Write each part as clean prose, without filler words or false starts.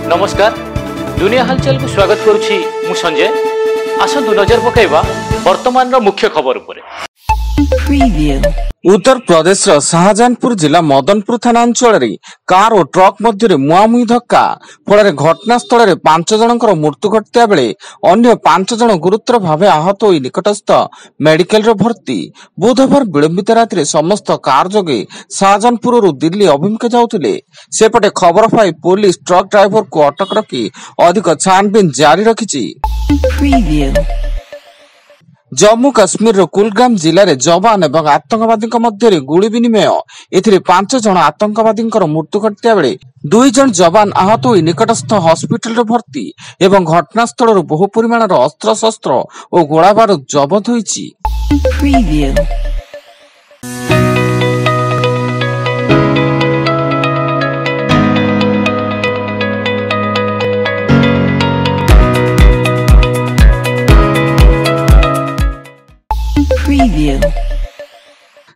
नमस्कार दुनिया हालचाल को स्वागत करुछि मु संजय। आसंतु नजर पकाइबा वर्तमान रो मुख्य खबर उपरे। उत्तर प्रदेश शाहजहानपुर जिला मदनपुर थाना अंचल कार और ट्रक मध्य मुहांमुही धक्का फल घटनास्थल में 5 जनकर मृत्यु घटता बेले अन्य 5 जन गुरुतर भाव आहत हो निकटस्थ मेडिकल भर्ती। बुधवार विलंबित राति समस्त कार जोगे शाहजहानपुर दिल्ली अभिमुखे जाउथिले। सेपटे खबर पाई पुलिस ट्रक ड्राइवर को अटक रखी अधिक छानबीन जारी रखिछि। जम्मू काश्मीर कुलगाम जिले में जवान एवं आतंकवादी मध्य गुली विनिमय एथिरे 5 जन आतंकवादी मृत्यु घटता बेले 2 जन जवान आहत हो निकटस्थ हॉस्पिटल भर्ती एवं घटनास्थल बहु परिमाण अस्त्र शस्त्र और गोला बारूद जबत होईछि।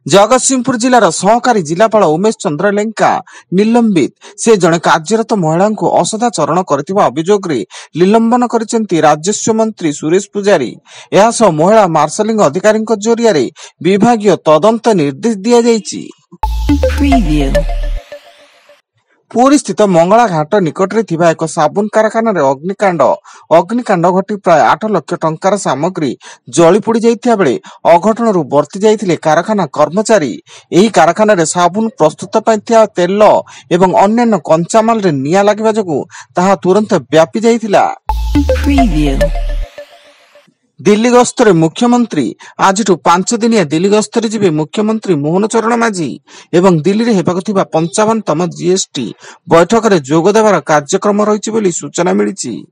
जगतसिंहपुर जिलार सहकारी जिलापाल उमेश चंद्र लेंका निलंबित। से जड़े कार्यरत महिला को असदाचरण करथिबा अभियोग रे निलंबन करिसेंती राजस्व मंत्री सुरेश पुजारी। एहासह महिला मार्शलिंग अधिकारी जरिया विभागीय तदंत निर्देश दिया जायछि। पुरी स्थित मंगला घाट निकट रे थिबा एक साबुन कारखाना रे अग्निकांड घटी प्राय 8 लाख टंकार सामग्री जली पोड़ी जाइथिया बेले अघटन बर्ती जाइथिले कारखाना कर्मचारी। एही कारखाना रे साबुन प्रस्तुत पाइथिया तेल एवं अन्य कंचामाल रे निया लागिबा जगु ताहा तुरंत व्यापी जाइथिला। दिल्ली गस्तर मुख्यमंत्री आज 5 दिनिया दिल्ली गस्तर जिबे मुख्यमंत्री मोहन चरण माझी एवं दिल्ली रे हेबाक थिबा 55तम जीएसटी बैठक रे जोग देबार कार्यक्रम रहिछि बोली सूचना मिलिछि।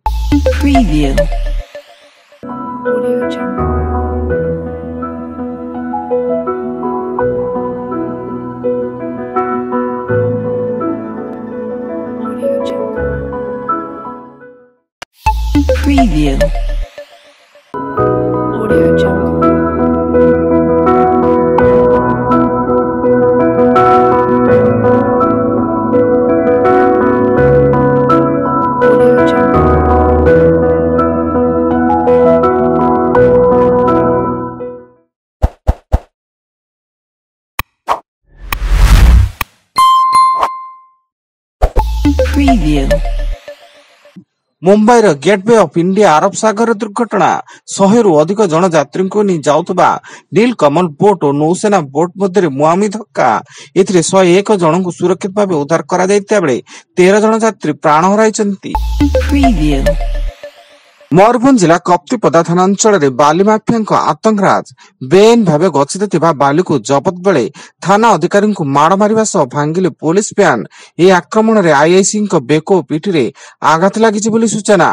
मुंबईर गेटवे ऑफ इंडिया अरब सागर दुर्घटना 100 रु अधिक जन यात्री को नहीं जाउतबा नीलकमल बोट और नौसेना बोट मध्य मुहांमुही धक्का। एथिरे 101 जन को सुरक्षित भाव उद्धार करा जाइता बेले 13 जन यात्री प्राण हराइछन्ति। मयूरभंज जिला कप्तिपदा थाना अंचल में बाली माफिया आतंकराज बेआईन भाव गच्छित बाली को जबत बेले थाना अधिकारी को माड़ मारिबा सह भांगिले पुलिस व्यान। यह आक्रमण में आईआईसी बेक और पिठी रे आघात लागिछि बोली सूचना।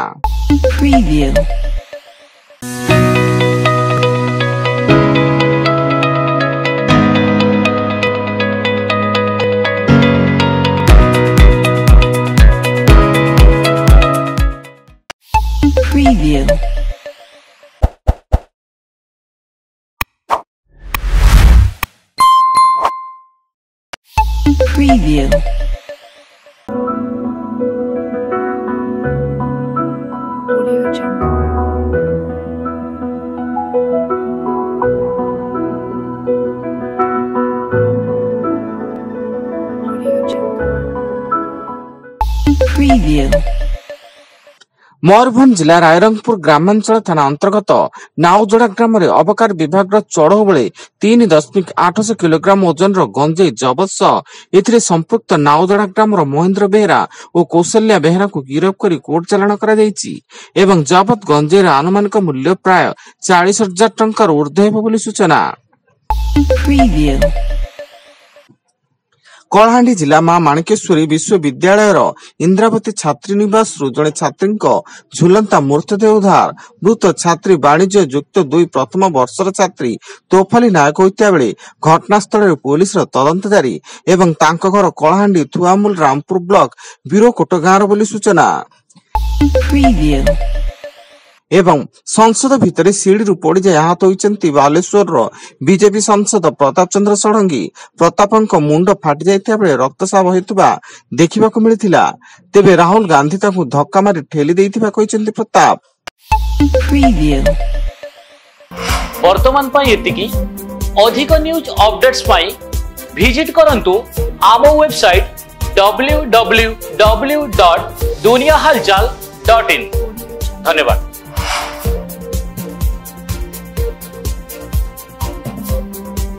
मयूरभंज जिला रायरंगपुर ग्रामांचल थाना अंतर्गत नाउजोड़ा ग्राम में अबकारी विभाग चढ़ऊ बेले 3.8 किलोग्राम ओजन गंजेई जबत सह एथिरे संपृक्त नाउजोड़ा ग्राम महेंद्र बेहरा और कौशल्या बेहरा को गिरफ्त कर कोर्ट चालाण करा जायछि एवं जबत गंजेई आनुमानिक मूल्य प्राय 40,000 टंकार ऊर्ध्व हेबो बोली सूचना। कलाहांडी जिला मां माणिकेश्वरी विश्वविद्यालय इंद्रावती छात्री निवास जड़े छात्री झुलंता मृतदेह उद्धार। मृत छात्री वाणिज्य युक्त 2 प्रथम वर्षर छात्री तोफाली नायक होता बेले घटनास्थल पुलिस तदंत जारी एवं तांको घर कलाहांडी थुआमूल रामपुर ब्लॉक बीरोकोट गाँव बोली सूचना। ଏବଂ ସଂସଦ ଭିତରେ ସିଡିରୁ ପଡ଼ିଯାଇ ଆହତ ହୋଇଛନ୍ତି ବାଲେଶ୍ୱରର ବିଜେପି ସାଂସଦ ପ୍ରତାପ ଚନ୍ଦ୍ର ଷଡଙ୍ଗୀ। ପ୍ରତାପଙ୍କ ମୁଣ୍ଡ ଫାଟି ଯାଇଥିବା ବେଳେ ରକ୍ତସ୍ରାବ ହେଉଥିବା ଦେଖିବାକୁ ମିଳିଥିଲା। ତେବେ ରାହୁଲ ଗାନ୍ଧୀ ତାଙ୍କୁ ଧକ୍କା ମାରି ଠେଲି ଦେଇଥିବା କହିଛନ୍ତି ପ୍ରତାପ। ବର୍ତ୍ତମାନ ପାଇଁ ଏତିକି। ଅଧିକ ନ୍ୟୁଜ ଅପଡେଟ୍ସ ପାଇଁ ଭିଜିଟ୍ କରନ୍ତୁ ଆମ ୱେବସାଇଟ www.duniahalchal.in। ଧନ୍ୟବାଦ।